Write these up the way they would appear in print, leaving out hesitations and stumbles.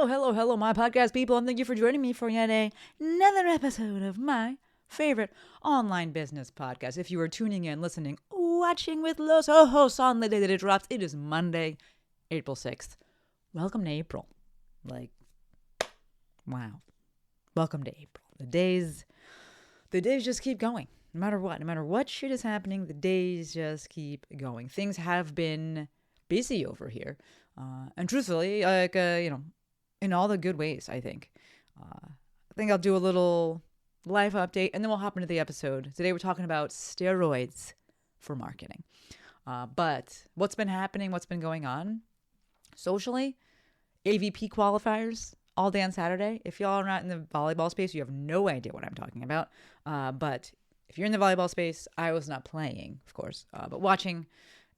Hello, my podcast people, and thank you for joining me for yet another episode of my favorite online business podcast. If you are tuning in, listening, watching with Los Ojos on the day that it drops, it is Monday, April 6th. Welcome to April. Wow. Welcome to April. The days just keep going. No matter what shit is happening, the days just keep going. Things have been busy over here. And truthfully, in all the good ways, I think. I think I'll do a little life update and then we'll hop into the episode. Today we're talking about steroids for marketing. But what's been happening, what's been going on socially, AVP qualifiers all day on Saturday. If y'all are not in the volleyball space, you have no idea what I'm talking about. But if you're in the volleyball space, I was not playing, of course, but watching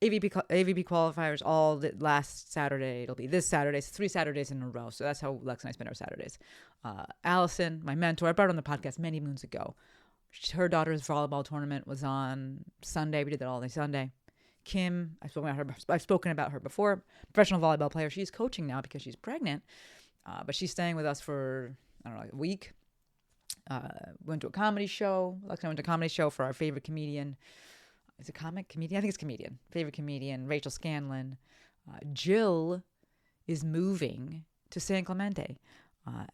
AVP qualifiers all the last Saturday. It'll be this Saturday. It's 3 Saturdays in a row. So that's how Lex and I spend our Saturdays. Allison, my mentor, I brought her on the podcast many moons ago. Her daughter's volleyball tournament was on Sunday. We did that all day Sunday. Kim, I've spoken about her before. Professional volleyball player. She's coaching now because she's pregnant. But she's staying with us for, a week. Went to a comedy show. Lex and I went to a comedy show for our favorite comedian. Is it comedian? I think it's comedian. Favorite comedian, Rachel Scanlon. Jill is moving to San Clemente.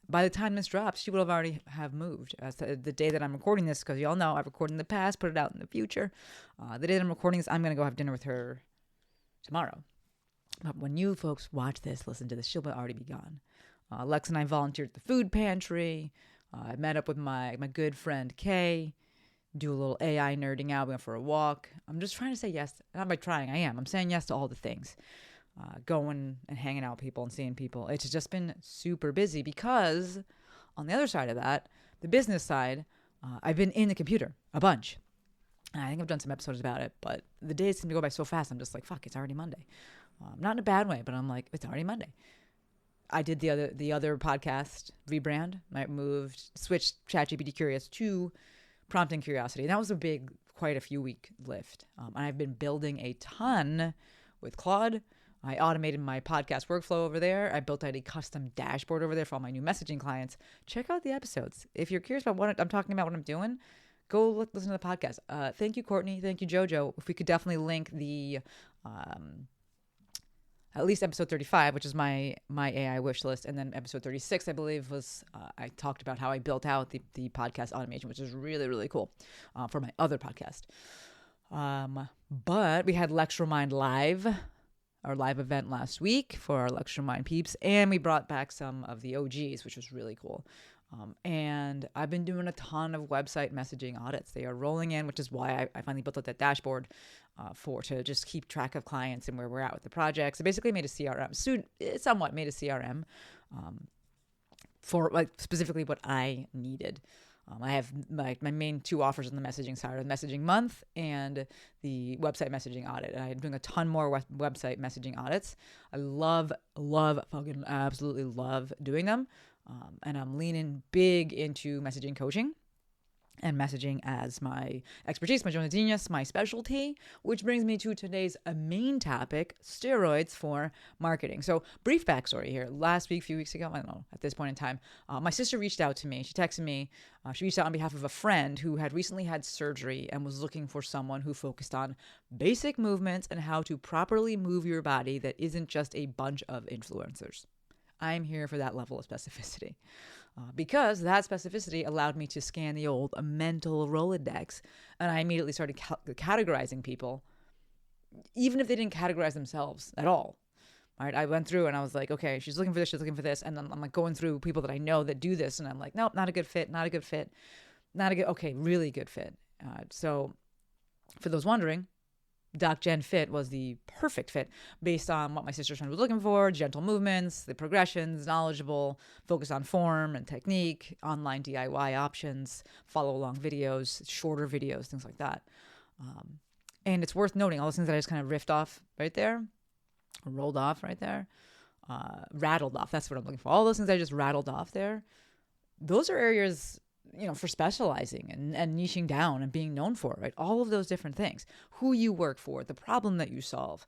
By the time this drops, she will have already have moved. The day that I'm recording this, because y'all know I've recorded in the past, put it out in the future. The day that I'm recording this, I'm going to go have dinner with her tomorrow. But when you folks watch this, listen to this, she'll already be gone. Lex and I volunteered at the food pantry. I met up with my good friend Kay. Do a little AI nerding out. We went for a walk. I'm just trying to say yes. Not by trying, I am. I'm saying yes to all the things. Going and hanging out with people and seeing people. It's just been super busy because on the other side of that, the business side, I've been in the computer a bunch. And I think I've done some episodes about it, but the days seem to go by so fast. I'm just like, fuck, it's already Monday. Not in a bad way, but I'm like, it's already Monday. I did the other podcast rebrand. I switched ChatGPT Curious to Prompting Curiosity. And that was quite a few week lift. And I've been building a ton with Claude. I automated my podcast workflow over there. I built out a custom dashboard over there for all my new messaging clients. Check out the episodes. If you're curious about what I'm talking about, what I'm doing, go listen to the podcast. Thank you, Courtney. Thank you, Jojo. If we could definitely link the at least episode 35, which is my AI wish list. And then episode 36, I believe, was I talked about how I built out the podcast automation, which is really, really cool for my other podcast. But we had Lecture Mind Live, our live event last week for our Lecture Mind peeps. And we brought back some of the OGs, which was really cool. And I've been doing a ton of website messaging audits. They are rolling in, which is why I finally built out that dashboard to just keep track of clients and where we're at with the projects. I basically made a CRM, somewhat made a CRM for specifically what I needed. I have my main 2 offers on the messaging side are the messaging month and the website messaging audit. And I'm doing a ton more website messaging audits. I fucking absolutely love doing them. And I'm leaning big into messaging coaching and messaging as my expertise, my zone of genius, my specialty, which brings me to today's main topic, steroids for marketing. So brief backstory here. Last week, a few weeks ago, I don't know, at this point in time, my sister reached out to me. She texted me. She reached out on behalf of a friend who had recently had surgery and was looking for someone who focused on basic movements and how to properly move your body that isn't just a bunch of influencers. I'm here for that level of specificity because that specificity allowed me to scan the old mental Rolodex, and I immediately started categorizing people, even if they didn't categorize themselves at all. Right? I went through and I was like, okay, she's looking for this, and then I'm like going through people that I know that do this, and I'm like, nope, not a good fit, okay, really good fit. So for those wondering, Doc Gen Fit was the perfect fit based on what my sister's friend was looking for: gentle movements, the progressions, knowledgeable, focus on form and technique, online DIY options, follow along videos, shorter videos, things like that. And it's worth noting all those things that I just kind of riffed off right there, rolled off right there, rattled off. That's what I'm looking for. All those things I just rattled off there. Those are areas, for specializing and niching down and being known for, right? All of those different things. Who you work for, the problem that you solve.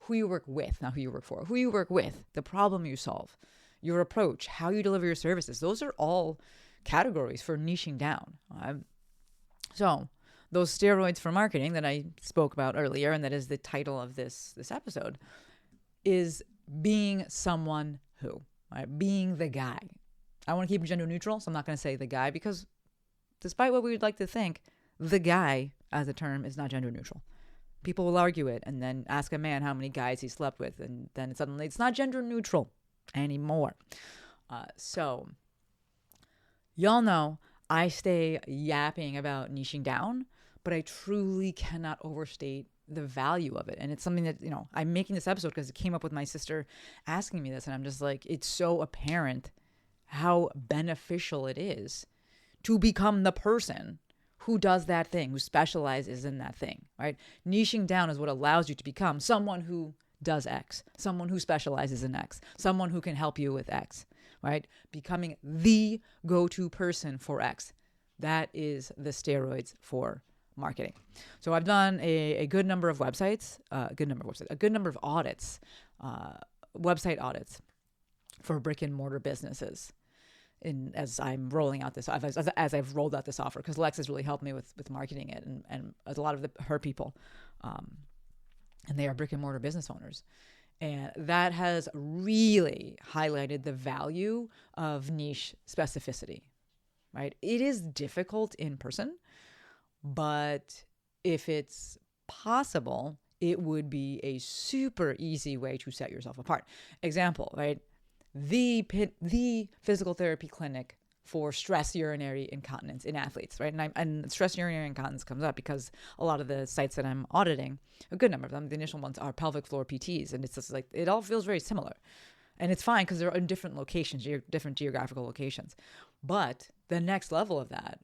Who you work with, not who you work for. Who you work with, the problem you solve. your approach, how you deliver your services. Those are all categories for niching down. So those steroids for marketing that I spoke about earlier, and that is the title of this episode, is being someone who, right? Being the guy. I want to keep it gender neutral, so I'm not going to say the guy, because despite what we would like to think, the guy as a term is not gender neutral. People will argue it and then ask a man how many guys he slept with, and then suddenly it's not gender neutral anymore. So y'all know I stay yapping about niching down, but I truly cannot overstate the value of it. And it's something that, I'm making this episode because it came up with my sister asking me this, and I'm just like, it's so apparent how beneficial it is to become the person who does that thing, who specializes in that thing, right? Niching down is what allows you to become someone who does X, someone who specializes in X, someone who can help you with X, right? Becoming the go-to person for X. That is the steroids for marketing. So I've done a good number of websites, a good number of audits, website audits for brick and mortar businesses. As I'm rolling out this, as I've rolled out this offer, because Lex has really helped me with marketing it, and a lot of her people, and they are brick and mortar business owners. And that has really highlighted the value of niche specificity, right? It is difficult in person, but if it's possible, it would be a super easy way to set yourself apart. Example, right? The physical therapy clinic for stress urinary incontinence in athletes, right? And stress urinary incontinence comes up because a lot of the sites that I'm auditing, a good number of them, the initial ones are pelvic floor PTs, and it's just like, it all feels very similar. And it's fine because they're in different locations, different geographical locations. But the next level of that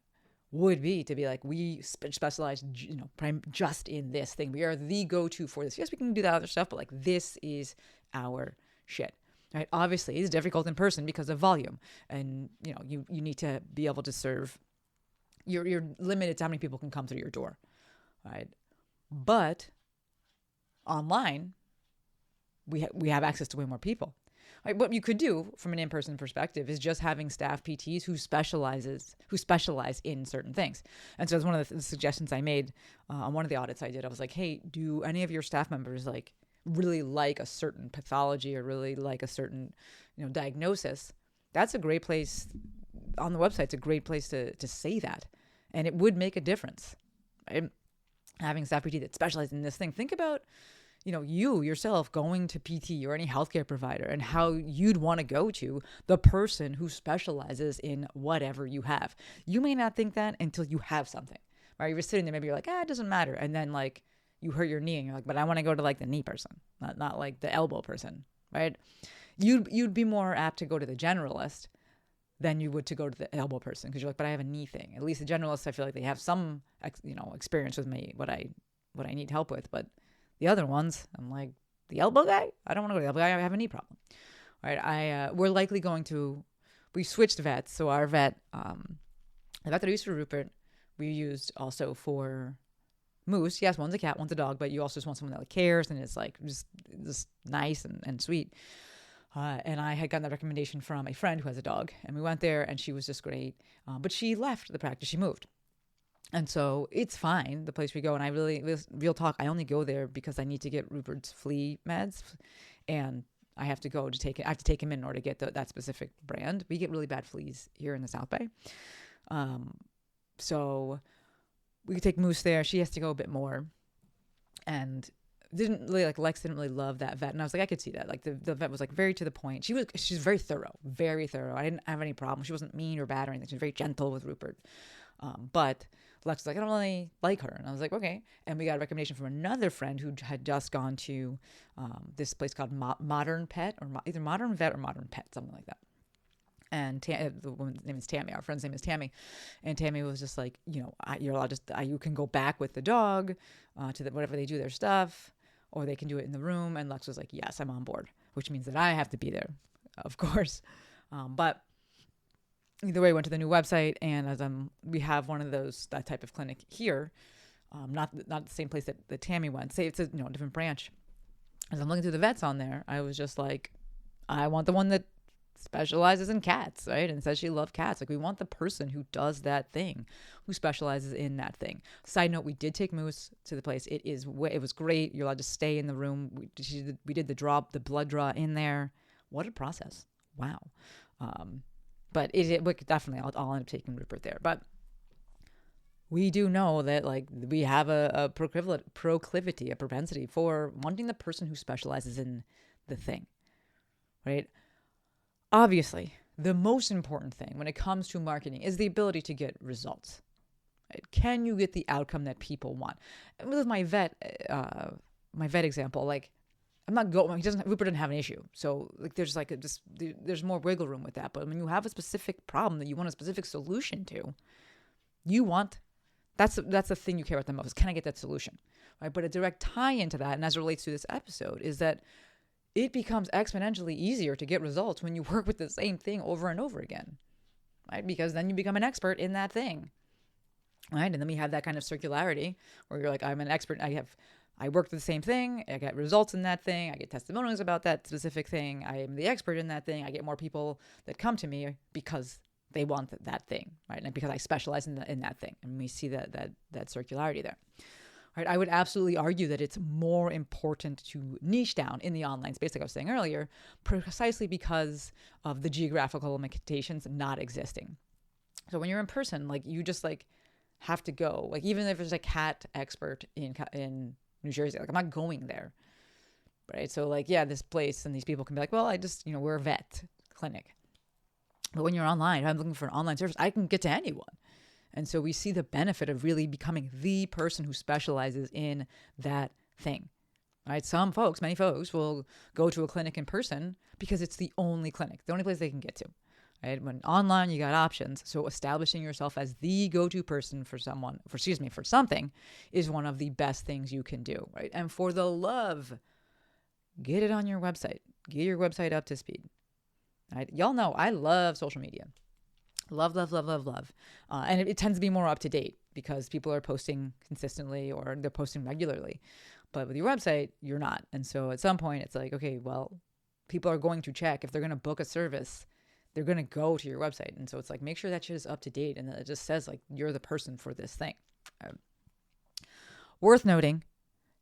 would be to be like, we specialize, just in this thing. We are the go-to for this. Yes, we can do that other stuff, but like, this is our shit. Right? Obviously, it's difficult in person because of volume, and you need to be able to serve. You're limited to how many people can come through your door, right? But online, we have access to way more people. Right? What you could do from an in-person perspective is just having staff PTs who specialize in certain things. And so it's one of the suggestions I made on one of the audits I did. I was like, hey, do any of your staff members really like a certain pathology or really like a certain, diagnosis? That's a great place on the website. It's a great place to say that. And it would make a difference, right? Having staff PT that specializes in this thing. Think about, you yourself going to PT or any healthcare provider and how you'd want to go to the person who specializes in whatever you have. You may not think that until you have something, right? You're sitting there, maybe you're like, it doesn't matter. And then you hurt your knee and you're like, but I want to go to the knee person, not like the elbow person, right? You'd be more apt to go to the generalist than you would to go to the elbow person, because you're like, but I have a knee thing. At least the generalists, I feel like they have some, experience with me, what I need help with. But the other ones, I'm like, the elbow guy? I don't want to go to the elbow guy. I have a knee problem, right? We're likely we switched vets. So our vet, the vet that I used for Rupert, we used also for Moose. Yes, one's a cat, one's a dog, but you also just want someone that cares and is just nice and sweet. And I had gotten that recommendation from a friend who has a dog, and we went there, and she was just great. But she left the practice; she moved, and so it's fine, the place we go. And I real talk, I only go there because I need to get Rupert's flea meds, and I have to go to take it. I have to take him in order to get that specific brand. We get really bad fleas here in the South Bay, so we could take Moose there. She has to go a bit more, and Lex didn't really love that vet. And I was like, I could see that. The vet was very to the point. She's very thorough, very thorough. I didn't have any problem. She wasn't mean or bad or anything. She was very gentle with Rupert. But Lex was like, I don't really like her. And I was like, okay. And we got a recommendation from another friend who had just gone to this place called Modern Pet, or either Modern Vet or Modern Pet, something like that. And the woman's name is Tammy. Our friend's name is Tammy. And Tammy was just like, you're allowed to, you can go back with the dog to whatever they do their stuff, or they can do it in the room. And Lex was like, yes, I'm on board, which means that I have to be there, of course. But either way, I went to the new website, and as we have one of that type of clinic here, not the same place that Tammy went. Say it's a different branch. As I'm looking through the vets on there, I was just like, I want the one that specializes in cats, right? And says she loves cats. Like, we want the person who does that thing, who specializes in that thing. Side note, we did take Moose to the place. It was great. You're allowed to stay in the room. We did the blood draw in there. What a process. Wow. But it definitely, I'll end up taking Rupert there. But we do know that, like, we have a proclivity, a propensity for wanting the person who specializes in the thing, right? Obviously, the most important thing when it comes to marketing is the ability to get results. Right? Can you get the outcome that people want? And with my vet example, like, I'm not going. Rupert doesn't have an issue, so like there's more wiggle room with that. But when you have a specific problem that you want a specific solution to, that's the thing you care about the most. Is, can I get that solution? Right. But a direct tie into that, and as it relates to this episode, is that it becomes exponentially easier to get results when you work with the same thing over and over again, right? Because then you become an expert in that thing, right? And then we have that kind of circularity where you're like, I'm an expert. I worked with the same thing. I get results in that thing. I get testimonials about that specific thing. I am the expert in that thing. I get more people that come to me because they want that thing, right? And because I specialize in that thing. And we see that circularity there. Right? I would absolutely argue that it's more important to niche down in the online space, like I was saying earlier, precisely because of the geographical limitations not existing. So when you're in person, like, you just like have to go. Like, even if there's a cat expert in New Jersey, like, I'm not going there, right? So like, yeah, this place and these people can be like, well, we're a vet clinic. But when you're online, if I'm looking for an online service, I can get to anyone. And so we see the benefit of really becoming the person who specializes in that thing, right? Many folks will go to a clinic in person because it's the only clinic, the only place they can get to, right? When online, you got options. So establishing yourself as the go-to person for something is one of the best things you can do, right? And for the love, get it on your website. Get your website up to speed, right? Y'all know I love social media. Love. And it tends to be more up to date because people are posting consistently or they're posting regularly. But with your website, you're not. And so at some point, it's like, okay, well, people are going to check. If they're going to book a service, they're going to go to your website. And so it's like, make sure that shit is up to date and that it just says, like, you're the person for this thing. Worth noting,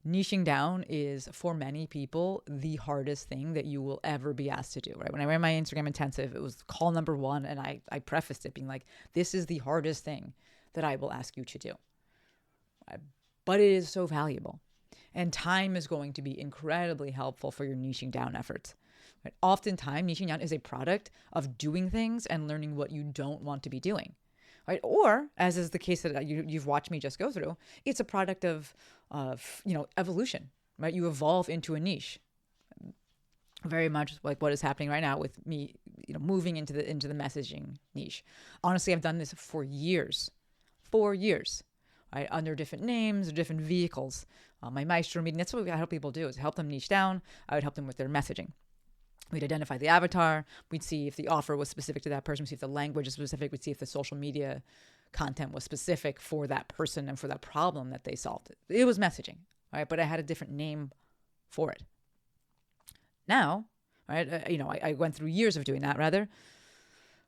niching down is, for many people, the hardest thing that you will ever be asked to do, right? When I ran my Instagram intensive, it was call number 1, and I prefaced it being like, this is the hardest thing that I will ask you to do. But it is so valuable. And time is going to be incredibly helpful for your niching down efforts. Right? Oftentimes, niching down is a product of doing things and learning what you don't want to be doing. Right? Or, as is the case that you've watched me just go through, it's a product of evolution, right? You evolve into a niche. Very much like what is happening right now with me, moving into the messaging niche. Honestly, I've done this for years, right? Under different names or different vehicles. My Maestro meeting, that's what I help people do, is help them niche down. I would help them with their messaging. We'd identify the avatar. We'd see if the offer was specific to that person. We'd see if the language is specific. We'd see if the social media content was specific for that person and for that problem that they solved. It was messaging, right? But I had a different name for it. Now, right, I went through years of doing that, rather,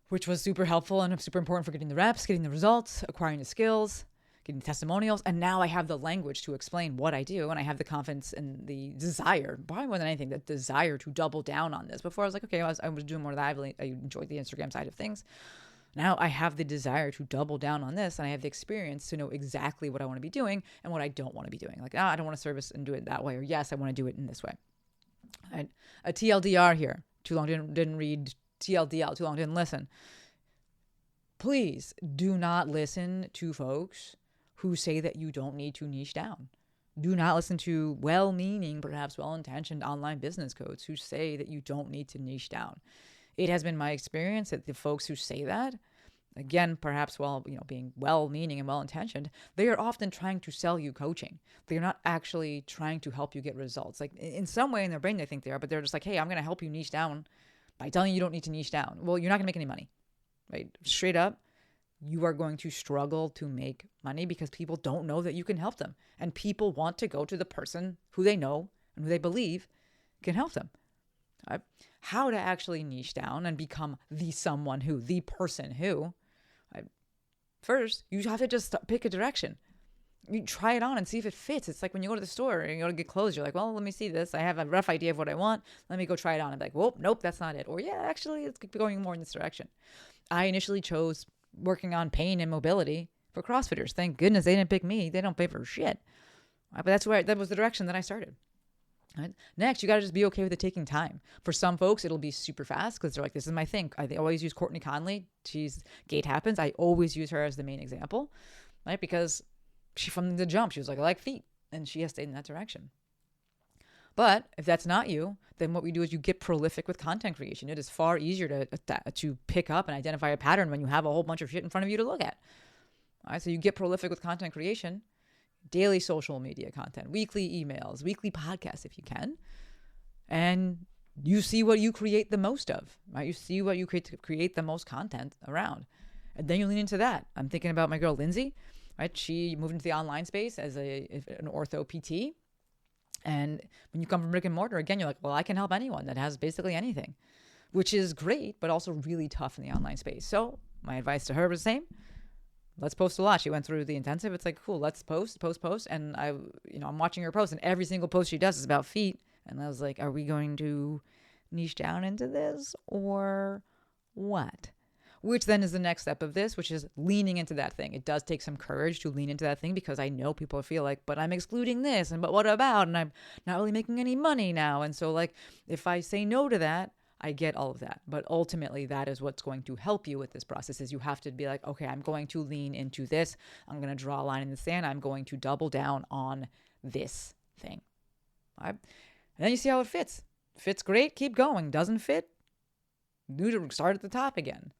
which was super helpful and super important for getting the reps, getting the results, acquiring the skills, getting testimonials. And now I have the language to explain what I do. And I have the confidence and the desire, probably more than anything, the desire to double down on this. Before I was like, okay, I was doing more of that. I enjoyed the Instagram side of things. Now I have the desire to double down on this, and I have the experience to know exactly what I want to be doing and what I don't want to be doing. Like, I don't want to service and do it that way, or yes, I want to do it in this way. Right? A TLDR here. Too long didn't read TLDL. Too long didn't listen. Please do not listen to folks who say that you don't need to niche down. Do not listen to well-meaning, perhaps well-intentioned online business coaches who say that you don't need to niche down. It has been my experience that the folks who say that, again, perhaps being well-meaning and well-intentioned, they are often trying to sell you coaching. They're not actually trying to help you get results. Like, in some way in their brain, they think they are, but they're just like, hey, I'm going to help you niche down by telling you don't need to niche down. Well, you're not going to make any money, right? Straight up, you are going to struggle to make money because people don't know that you can help them. And people want to go to the person who they know and who they believe can help them. Right? How to actually niche down and become the someone who, the person who. Right? First, you have to just pick a direction. You try it on and see if it fits. It's like when you go to the store and you go to get clothes, you're like, well, let me see this. I have a rough idea of what I want. Let me go try it on. And be like, well, nope, that's not it. Or yeah, actually, it's going more in this direction. I initially chose working on pain and mobility for CrossFitters. Thank goodness they didn't pick me. They don't pay for shit. But that was the direction that I started. Right? Next, you got to just be okay with it taking time. For some folks, it'll be super fast because they're like, this is my thing. I always use Courtney Conley. She's Gate Happens. I always use her as the main example, right? Because she, from the jump, she was like, I like feet. And she has stayed in that direction. But if that's not you, then what we do is you get prolific with content creation. It is far easier to pick up and identify a pattern when you have a whole bunch of shit in front of you to look at. All right, so you get prolific with content creation, daily social media content, weekly emails, weekly podcasts if you can, and you see what you create the most of, right? You see what you create the most content around, and then you lean into that. I'm thinking about my girl Lindsay, right? She moved into the online space as an ortho PT, and when you come from brick and mortar, again, you're like, well, I can help anyone that has basically anything, which is great, but also really tough in the online space. So my advice to her was the same. Let's post a lot. She went through the intensive. It's like, cool, let's post. And I'm watching her post, and every single post she does is about feet. And I was like, are we going to niche down into this or what? Which then is the next step of this, which is leaning into that thing. It does take some courage to lean into that thing because I know people feel like, but I'm excluding this, and but what about? And I'm not really making any money now. And so like, if I say no to that, I get all of that. But ultimately, that is what's going to help you with this process is you have to be like, okay, I'm going to lean into this. I'm going to draw a line in the sand. I'm going to double down on this thing. All right? And then you see how it fits. Fits great, keep going. Doesn't fit, start at the top again.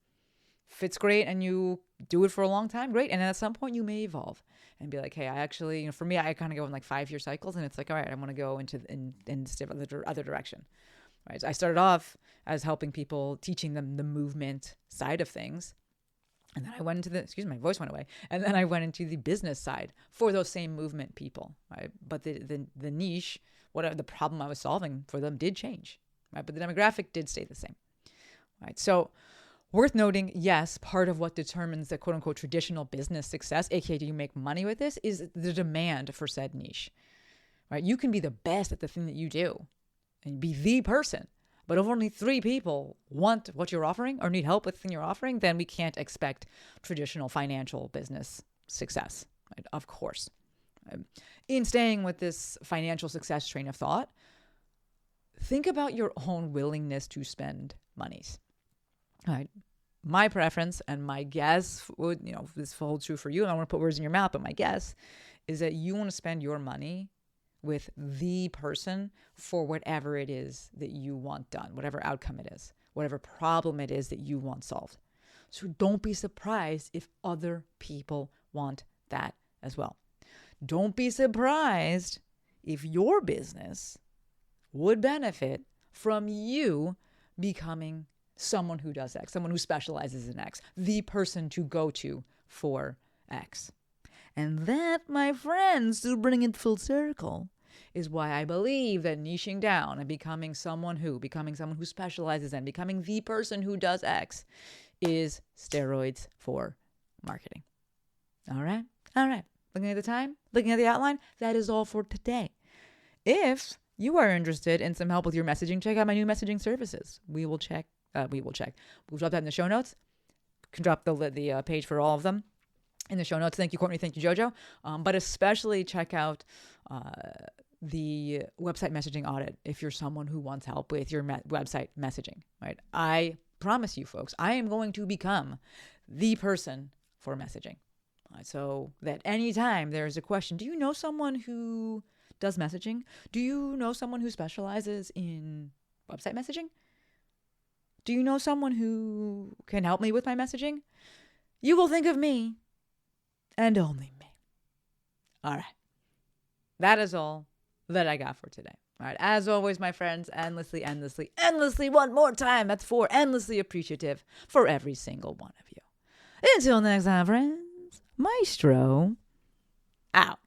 Fits great and you do it for a long time, great. And then at some point you may evolve and be like, hey, I actually, for me, I kind of go in like 5-year cycles and it's like, all right, I want to go into the other direction. Right. So I started off as helping people, teaching them the movement side of things. And then I went into my voice went away. And then I went into the business side for those same movement people. Right. But the niche, whatever the problem I was solving for them did change. Right. But the demographic did stay the same. Right. So worth noting, yes, part of what determines the quote unquote traditional business success, aka do you make money with this, is the demand for said niche. Right. You can be the best at the thing that you do and be the person. But if only 3 people want what you're offering or need help with the thing you're offering, then we can't expect traditional financial business success, right? Of course. In staying with this financial success train of thought, think about your own willingness to spend monies. All right. My preference and my guess would, this holds true for you. I don't want to put words in your mouth, but my guess is that you want to spend your money with the person for whatever it is that you want done, whatever outcome it is, whatever problem it is that you want solved. So don't be surprised if other people want that as well. Don't be surprised if your business would benefit from you becoming someone who does X, someone who specializes in X, the person to go to for X. And that, my friends, to bring it full circle, is why I believe that niching down and becoming someone who specializes in, becoming the person who does X is steroids for marketing. All right. Looking at the time, looking at the outline, that is all for today. If you are interested in some help with your messaging, check out my new messaging services. We'll drop that in the show notes. You can drop the page for all of them in the show notes. Thank you, Courtney. Thank you, Jojo. But especially check out the website messaging audit if you're someone who wants help with your website messaging, right? I promise you, folks, I am going to become the person for messaging. So that anytime there's a question, do you know someone who does messaging? Do you know someone who specializes in website messaging? Do you know someone who can help me with my messaging? You will think of me. And only me. All right. That is all that I got for today. All right. As always, my friends, endlessly, one more time. That's 4, endlessly appreciative for every single one of you. Until next time, friends, Maestro out.